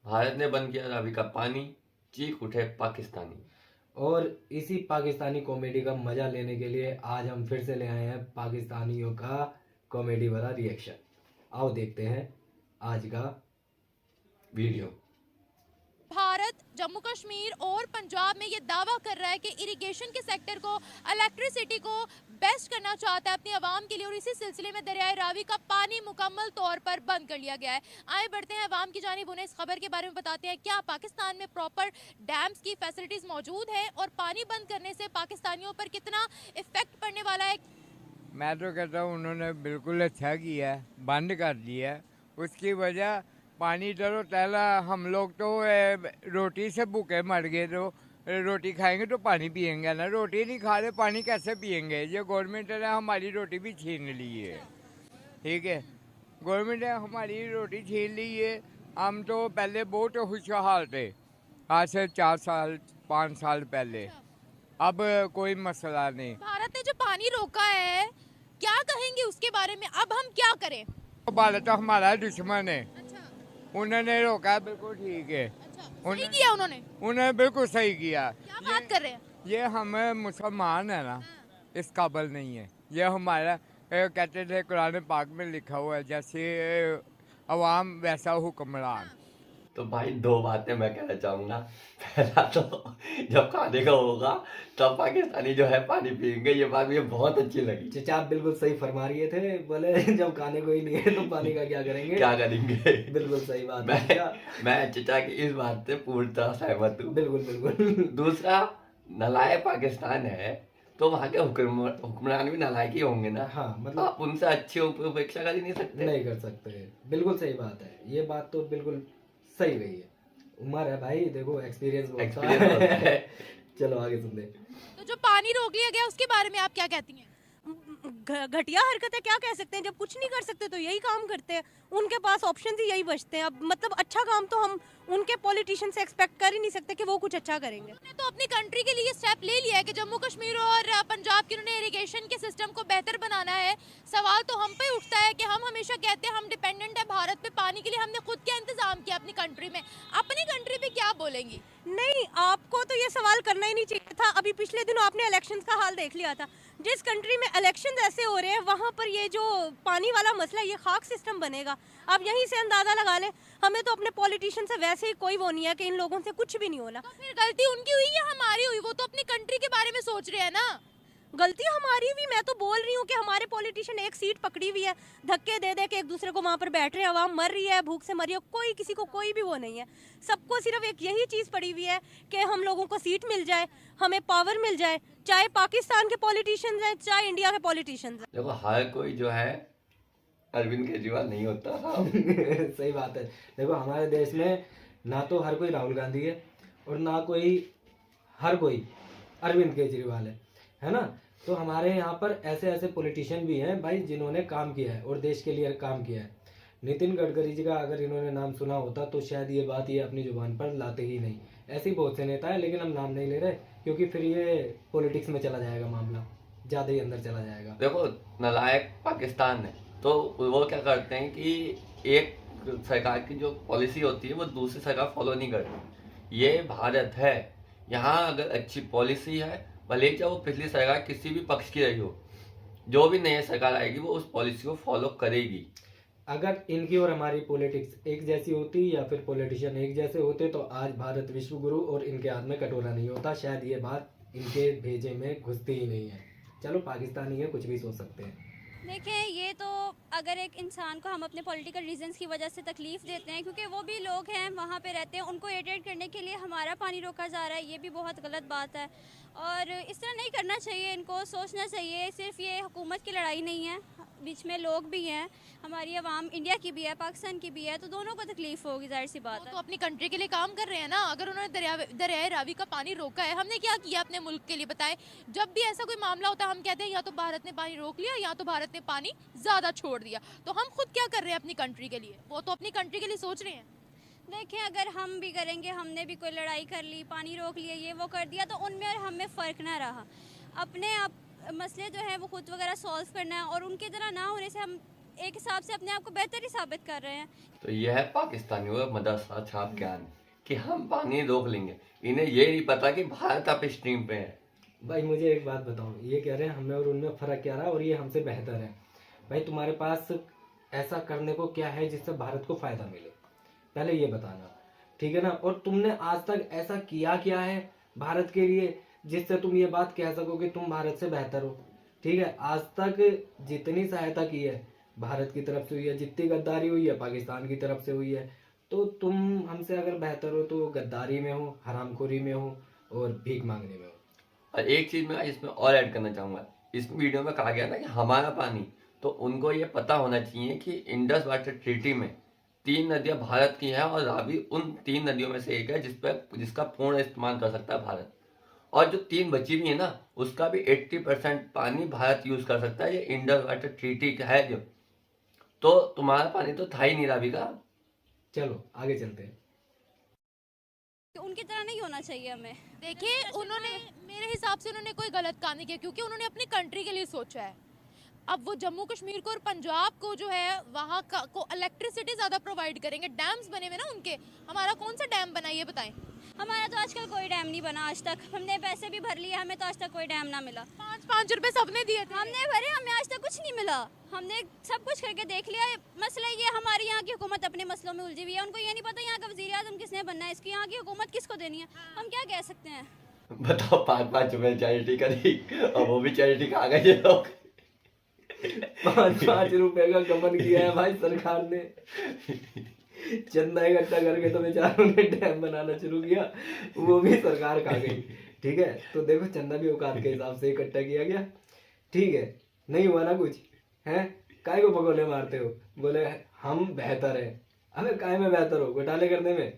भारत ने बंद किया रावी का पानी, चीख उठे पाकिस्तानी। और इसी पाकिस्तानी कॉमेडी का मजा लेने के लिए आज हम फिर से ले आए हैं पाकिस्तानियों का कॉमेडी वाला रिएक्शन। आओ देखते हैं आज का वीडियो। भारत जम्मू कश्मीर और पंजाब में ये दावा कर रहा है कि इरिगेशन के सेक्टर को, इलेक्ट्रिसिटी को बेस्ट करना चाहता है अपनी आवाम के लिए, और इसी सिलसिले में दरियाए रावी का पानी मुकम्मल तौर पर बंद कर लिया गया है। आए बढ़ते हैं आवाम की जानिब, उन्हें इस खबर के बारे में बताते हैं। क्या पाकिस्तान में प्रॉपर डैम्स की फैसिलिटीज मौजूद है और पानी बंद करने से पाकिस्तानियों पर कितना इफेक्ट पड़ने वाला है? मैं तो कहता हूँ उन्होंने बिल्कुल अच्छा किया है, बंद कर दिया है। उसकी वजह पानी चलो पहला हम लोग तो रोटी से भूखे मर गए, तो रोटी खाएंगे तो पानी पियेंगे ना, रोटी नहीं खा रहे पानी कैसे पियेंगे? ये गवर्नमेंट ने हमारी रोटी भी छीन ली है, ठीक है। गवर्नमेंट ने हमारी रोटी छीन ली है। हम तो पहले बहुत खुशहाल थे, आज से 4 साल 5 साल पहले। अब कोई मसला नहीं। भारत ने जो पानी रोका है, क्या कहेंगे उसके बारे में? अब हम क्या करें? भारत तो हमारा दुश्मन है, अच्छा, उन्होंने रोका, बिल्कुल ठीक है। अच्छा, सही किया उन्होंने। उन्होंने बिल्कुल सही किया। क्या बात कर रहे हैं? ये हम मुसलमान है ना, इस काबिल नहीं है। ये हमारा कहते थे कुरान पाक में लिखा हुआ है, जैसे अवाम वैसा हुक्मरान। तो भाई दो बातें मैं कहना चाहूंगा। पहला तो जब खाने का होगा तब पाकिस्तानी जो है पानी पियेंगे, ये बात मुझे बहुत अच्छी लगी। चचा आप बिल्कुल सही फरमा रहे थे, बोले जब खाने को ही नहीं है तो पानी का क्या करेंगे। क्या करेंगे? बिल्कुल सही बात है मैं चचा। मैं चचा की इस बात से पूरी तरह सहमत हूँ। बिल्कुल बिल्कुल। दूसरा, नलायक पाकिस्तान है तो वहाँ के हुक्मरान भी नलायक ही होंगे ना। हाँ मतलब आप उनसे अच्छी उपेक्षा कर ही नहीं सकते। नहीं कर सकते, बिल्कुल सही बात है। ये बात तो बिल्कुल सही गई है। उम्र है भाई, देखो एक्सपीरियंस बहुत एक्सपीरियंस होता है। चलो आगे सुनते। तो जो पानी रोक लिया गया उसके बारे में आप क्या कहती हैं? घटिया हरकत है, क्या कह सकते हैं। जब कुछ नहीं कर सकते तो यही काम करते हैं, उनके पास ऑप्शन ही यही बचते हैं। अब मतलब अच्छा काम तो हम उनके पॉलिटिशियन से एक्सपेक्ट कर ही नहीं सकते कि वो कुछ अच्छा करेंगे। उन्होंने तो अपनी कंट्री के लिए स्टेप ले लिया है कि जम्मू कश्मीर और पंजाब के उन्होंने इरिगेशन के सिस्टम को बेहतर बनाना है। सवाल तो हम पे उठता है कि हम हमेशा कहते हैं हम डिपेंडेंट है भारत पे पानी के लिए, हमने खुद क्या इंतजाम किया अपनी कंट्री में, अपनी कंट्री पे क्या बोलेंगी? नहीं, आपको तो ये सवाल करना ही नहीं चाहिए था। अभी पिछले दिनों आपने इलेक्शंस का हाल देख लिया था। जिस कंट्री में इलेक्शन ऐसे हो रहे हैं वहाँ पर ये जो पानी वाला मसला, ये खाक सिस्टम बनेगा। आप यहीं से अंदाजा लगा लें। हमें तो अपने पॉलिटिशियन से वैसे ही कोई वो नहीं है कि इन लोगों से कुछ भी नहीं होना। तो फिर गलती उनकी हुई या हमारी हुई? वो तो अपनी कंट्री के बारे में सोच रहे हैं ना। गलती हमारी भी, मैं तो बोल रही हूँ कि हमारे पॉलिटिशियन एक सीट पकड़ी हुई है, धक्के दे दे के एक दूसरे को वहाँ पर बैठ रहे हैं। आवाम मर रही है, भूख से मर रही है, कोई किसी को कोई भी वो नहीं है। सबको सिर्फ एक यही चीज़ पड़ी हुई है कि हम लोगों को सीट मिल जाए, हमें पावर मिल जाए, चाहे पाकिस्तान के पॉलिटिशियंस हैं चाहे इंडिया के पॉलिटिशियंस हैं। देखो हर कोई जो है अरविंद केजरीवाल नहीं होता। सही बात है। देखो हमारे देश में ना तो हर कोई राहुल गांधी है और ना कोई हर कोई अरविंद केजरीवाल है ना। तो हमारे यहाँ पर ऐसे ऐसे पॉलिटिशियन भी हैं भाई जिन्होंने काम किया है और देश के लिए काम किया है। नितिन गडकरी जी का अगर इन्होंने नाम सुना होता तो शायद ये बात ये अपनी जुबान पर लाते ही नहीं। ऐसे ही बहुत से नेता हैं, लेकिन हम नाम नहीं ले रहे क्योंकि फिर ये पॉलिटिक्स में चला जाएगा, मामला ज़्यादा ही अंदर चला जाएगा। देखो नलायक पाकिस्तान है तो वो क्या करते हैं कि एक सरकार की जो पॉलिसी होती है वो दूसरी सरकार फॉलो नहीं करती। ये भारत है, यहाँ अगर अच्छी पॉलिसी है, भले ही चाहे वो पिछली सरकार किसी भी पक्ष की रही हो, जो भी नई सरकार आएगी वो उस पॉलिसी को फॉलो करेगी। अगर इनकी और हमारी पॉलिटिक्स एक जैसी होती या फिर पॉलिटिशियन एक जैसे होते तो आज भारत विश्व गुरु और इनके हाथ में कटोरा नहीं होता। शायद ये बात इनके भेजे में घुसती ही नहीं है। चलो पाकिस्तानी है, कुछ भी सोच सकते हैं। देखिए, ये तो अगर एक इंसान को हम अपने पॉलिटिकल रीजंस की वजह से तकलीफ़ देते हैं, क्योंकि वो भी लोग हैं वहाँ पे रहते हैं, उनको इरिटेट करने के लिए हमारा पानी रोका जा रहा है, ये भी बहुत गलत बात है। और इस तरह नहीं करना चाहिए, इनको सोचना चाहिए। सिर्फ ये हुकूमत की लड़ाई नहीं है, बीच में लोग भी हैं, हमारी आवाम इंडिया की भी है, पाकिस्तान की भी है, तो दोनों को तकलीफ़ होगी, जाहिर सी बात वो है। तो अपनी कंट्री के लिए काम कर रहे हैं ना। अगर उन्होंने दरियाए रावी का पानी रोका है, हमने क्या किया अपने मुल्क के लिए बताए? जब भी ऐसा कोई मामला होता है हम कहते हैं या तो भारत ने पानी रोक लिया या तो भारत ने पानी ज़्यादा छोड़ दिया। तो हम खुद क्या कर रहे हैं अपनी कंट्री के लिए? वो तो अपनी कंट्री के लिए सोच रहे हैं। देखिए, अगर हम भी करेंगे, हमने भी कोई लड़ाई कर ली, पानी रोक लिया, ये वो कर दिया, तो उनमें और हमें फ़र्क ना रहा। अपने आप मसले जो है वो खुद वगैरह सॉल्व करना है, और उनकी तरह ना होने से हम एक हिसाब से अपने आप को बेहतर ही साबित कर रहे हैं। तो यह है पाकिस्तानियों का मदरसा छाप ज्ञान कि हम पानी रोक लेंगे। इन्हें ये नहीं पता कि भारत आप स्ट्रीम पे है। भाई मुझे एक बात बताओ, ये कह रहे हैं हमें और उनमें फ़र्क क्या रहा और ये हमसे बेहतर है। भाई तुम्हारे पास ऐसा करने को क्या है जिससे भारत को फ़ायदा मिले, पहले ये बताना, ठीक है ना। और तुमने आज तक ऐसा किया क्या है भारत के लिए जिससे तुम ये बात कह सको कि तुम भारत से बेहतर हो, ठीक है। आज तक जितनी सहायता की है भारत की तरफ से हुई है, जितनी गद्दारी हुई है पाकिस्तान की तरफ से हुई है, तो तुम हमसे अगर बेहतर हो तो गद्दारी में हो, हरामखोरी में हो और भीख मांगने में हो। और एक चीज मैं इसमें और ऐड करना चाहूंगा, इस वीडियो में कहा गया ना कि हमारा पानी, तो उनको ये पता होना चाहिए कि इंडस वाटर ट्रीटी में 3 नदियां भारत की हैं और रावी उन 3 नदियों में से एक है जिसका पूर्ण इस्तेमाल कर सकता है भारत। और जो 3 बची हुई है ना, उसका भी 80% पानी भारत यूज कर सकता है। ये इंडस वाटर ट्रीटी का है जो, तो तुम्हारा पानी तो था ही नहीं रावी का। चलो आगे चलते हैं। कि उनकी तरह नहीं होना चाहिए हमें। देखिए उन्होंने, मेरे हिसाब से उन्होंने कोई गलत काम नहीं किया क्योंकि उन्होंने अपनी कंट्री के लिए सोचा है। अब वो जम्मू कश्मीर को और पंजाब को जो है वहाँ को इलेक्ट्रिसिटी ज़्यादा प्रोवाइड करेंगे। डैम्स बने हुए ना उनके, हमारा कौन सा डैम बना ये बताएं। हमारा तो आजकल कोई डैम नहीं बना आज तक। हमने पैसे भी भर लिए, हमें तो आज तक कोई डैम ना मिला। 5-5 रुपए सबने दिए थे। हमने भरे, हमें आज तक कुछ नहीं मिला। हमने सब कुछ करके देख लिया। मसला ये हमारी यहाँ की हुकूमत अपने मसलों में उलझी हुई है। उनको ये नहीं पता यहाँ का वज़ीर आज़म किसने बनना है, इसकी यहाँ की हुकूमत किसको देनी है। हम क्या कह सकते हैं। बताओ 5-5 रुपए चैरिटी करी और वो भी चैरिटी खा गए ये लोग। 5-5 रुपए का गबन किया है भाई सरकार ने। चंदा इकट्ठा करके तो बेचारों ने डैम बनाना शुरू किया, वो भी सरकार खा गई, ठीक है। तो देखो चंदा भी औकात के हिसाब से इकट्ठा किया गया, ठीक है। नहीं हुआ ना कुछ, है काय को भगोले मारते हो, बोले हम बेहतर है। अबे काय में बेहतर हो, घोटाले करने में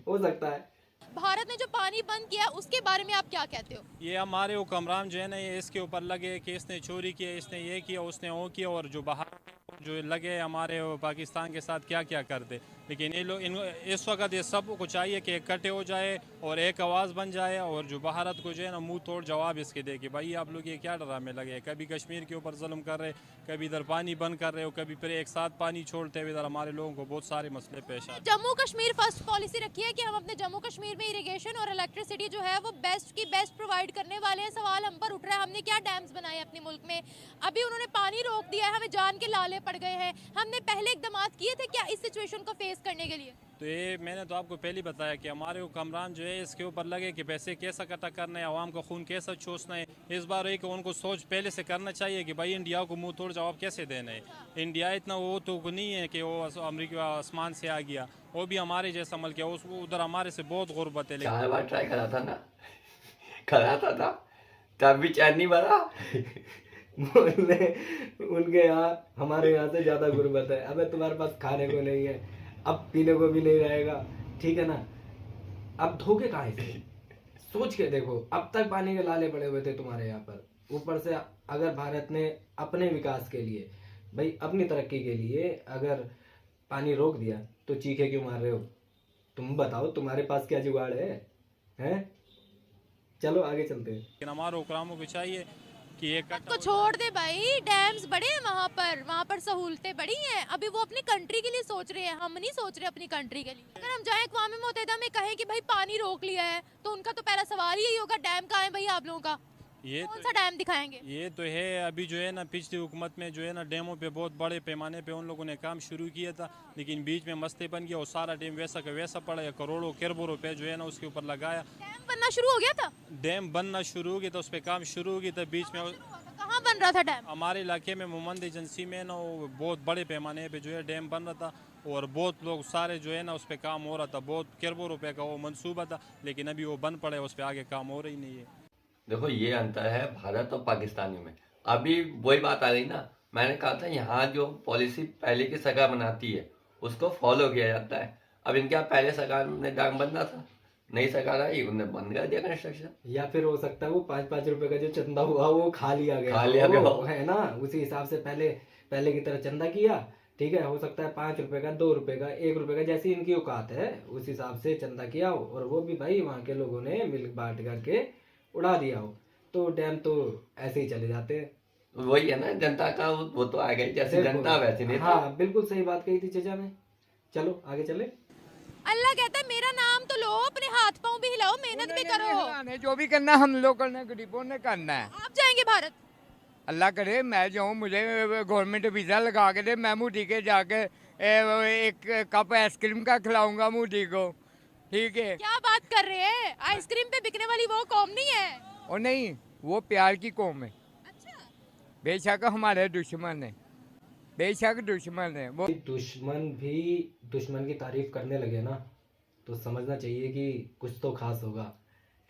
हो सकता है। भारत ने जो पानी बंद किया उसके बारे में आप क्या कहते हो। ये हमारे हुक्मरान जो है ना, ये इसके ऊपर लगे कि इसने चोरी किया, इसने ये किया, उसने वो किया, और जो बाहर जो लगे हमारे पाकिस्तान के साथ क्या क्या कर दे। लेकिन ये लोग इस वक्त ये सबको चाहिए कि इकट्ठे हो जाए और एक आवाज़ बन जाए, और जो भारत को जो है ना मुंह तोड़ जवाब इसके दे कि भाई आप लोग ये क्या ड्रामे लगे, कभी कश्मीर के ऊपर जुल्म कर रहे, कभी इधर पानी बंद कर रहे हो, कभी फिर एक साथ पानी छोड़ते हुए इधर हमारे लोगों को बहुत सारे मसले पेश आए। जम्मू कश्मीर फर्स्ट पॉलिसी रखी है कि हम अपने जम्मू कश्मीर में इरिगेशन और इलेक्ट्रिसिटी जो है वो बेस्ट की बेस्ट प्रोवाइड करने वाले हैं। सवाल हम पर उठ रहा है, हमने क्या डैम्स बनाए अपने मुल्क में। अभी उन्होंने पानी रोक दिया है, हमें जान के लाले पड़ गए हैं। हमने पहले इकदाम किए थे क्या इस सिचुएशन को फेस करने के लिए। तो ये मैंने तो आपको पहले बताया कि हमारे हुक्मरान जो है इसके ऊपर लगे कि पैसे कैसा इकट्ठा करना है, आवाम का खून कैसा चूसना है। इस बार एक उनको सोच पहले से करना चाहिए कि भाई इंडिया को मुंह तोड़ जवाब कैसे देना है। इंडिया इतना वो तो नहीं है कि वो अमेरिका आसमान से आ गया, वो भी हमारे जैसा मुल्क है, उधर हमारे से बहुत गुर्बत है। 4 बार ट्राई करा था ना, कराता था तब भी चैन नहीं भरा। बोले उनके यहाँ हमारे यहाँ से ज्यादा गुर्बत है। अबे तुम्हारे पास खाने को नहीं है, अब पीने को भी नहीं रहेगा, ठीक है ना। अब धोखे कहाँ से, सोच के देखो। अब तक पानी के लाले पड़े हुए थे तुम्हारे यहाँ पर, ऊपर से अगर भारत ने अपने विकास के लिए, भाई अपनी तरक्की के लिए अगर पानी रोक दिया तो चीखे क्यों मार रहे हो। तुम बताओ तुम्हारे पास क्या जुगाड़ है, हैं? चलो आगे चलते हैं। लेकिन हमारे हुक्मरानों को चाहिए कि एक को छोड़ दे भाई, डैम्स बड़े हैं वहाँ पर सहूलतें बड़ी हैं। अभी वो अपनी कंट्री के लिए सोच रहे हैं, हम नहीं सोच रहे अपनी कंट्री के लिए। अगर हम जाएं अक़वाम मुत्तहिदा में कहें कि भाई पानी रोक लिया है, तो उनका तो पहला सवाल यही होगा डैम कहाँ है भाई आप लोगों का, कौन सा डैम दिखाएंगे। ये तो है। अभी जो है ना पिछली हुकूमत में जो है ना डैमों पे बहुत बड़े पैमाने पे उन लोगों ने काम शुरू किया था, लेकिन बीच में मसले बन गया और सारा डैम वैसा का वैसा पड़ा है। करोड़ों खरबों रुपए जो है ना उसके ऊपर लगाया। डैम बनना शुरू हो गया था, डैम बनना शुरू हो गया था, उस पर काम शुरू हो गया था। बीच में कहाँ बन रहा था डैम। हमारे इलाके में मोहम्मद एजेंसी में ना वो बहुत बड़े पैमाने पे जो है डैम बन रहा था, और बहुत लोग सारे जो है ना उस पर काम हो रहा था। बहुत खरबों रुपए का वो मंसूबा था, लेकिन अभी वो बंद पड़े, उस पर आगे काम हो रही नहीं है। देखो ये अंतर है भारत और पाकिस्तानी में। अभी वही बात आ रही ना, मैंने कहा था यहाँ जो पॉलिसी पहले की सरकार बनाती है उसको फॉलो किया जाता है। अब इनके यहाँ पहले सरकार ने डैम बनना था, नई सरकार आई उन्हें बंद कर दिया कंस्ट्रक्शन। या फिर हो सकता है वो 5-5 रुपए का जो चंदा हुआ वो खा लिया गया, वो है ना, उसी हिसाब से पहले की तरह चंदा किया, ठीक है। हो सकता है 5 रुपए का, 2 रुपए का, 1 रुपए का, जैसी इनकी औकात है उस हिसाब से चंदा किया हो, और वो भी भाई वहाँ के लोगों ने मिल बांट करके उड़ा दिया हो। तो डैम तो ऐसे ही चले जाते हैं। वही है ना, जनता का वो तो आ गई, जैसे देखो, जनता वैसे नेता। हाँ बिल्कुल सही बात कही थी चचा ने। चलो आगे चले। अल्लाह कहता है मेरा नाम तो लो, अपने हाथ पांव भी हिलाओ, मेहनत भी करो। हिलाने जो भी करना हम लोग करना, गरीबों ने करना है। आप जाएंगे भारत? अल्लाह करे मैं जाऊँ, मुझे गवर्नमेंट वीज़ा लगा के दे, मैं मोदी के जाके एक कप आइसक्रीम का खिलाऊंगा मोदी को, ठीक है। क्या बात कर रहे हैं, आइसक्रीम पे बिकने वाली वो कौम नहीं है। और नहीं, वो प्यार की कौम है। अच्छा, बेशक हमारे दुश्मन है, बेशक दुश्मन है वो। दुश्मन भी दुश्मन की तारीफ करने लगे ना, तो समझना चाहिए कि कुछ तो खास होगा,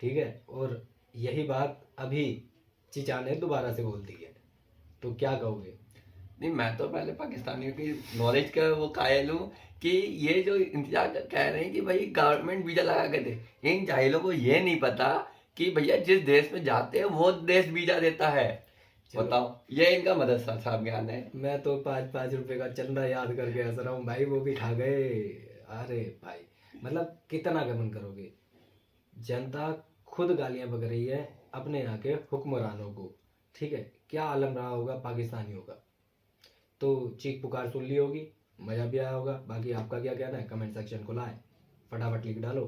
ठीक है। और यही बात अभी चीचा ने दोबारा से बोल दी है, तो क्या कहोगे? नहीं, मैं तो पहले पाकिस्तानियों की नॉलेज का वो कायल हूँ कि ये जो इंतजार कह रहे हैं कि भाई गवर्नमेंट वीजा लगा के दे, इन जाहिलों को ये नहीं पता कि भैया जिस देश में जाते हैं वो देश वीजा देता है। चलो। बताओ, ये इनका मदरसा साहब ज्ञान है। मैं तो 5-5 रुपए का चंदा याद करके हंस रहा हूँ भाई, वो भी खा गए। अरे भाई, मतलब कितना गमन करोगे? जनता खुद गालियां बक रही है अपने यहाँ के हुक्मरानों को, ठीक है। क्या आलम रहा होगा पाकिस्तानियों का, तो चीख पुकार सुन ली होगी, मजा भी आया होगा। बाकी आपका क्या कहना है कमेंट सेक्शन को लाए फटाफट लिख डालो।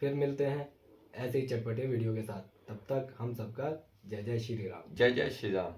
फिर मिलते हैं ऐसे ही चटपटे वीडियो के साथ, तब तक हम सबका जय जय श्री राम। जय जय श्री राम।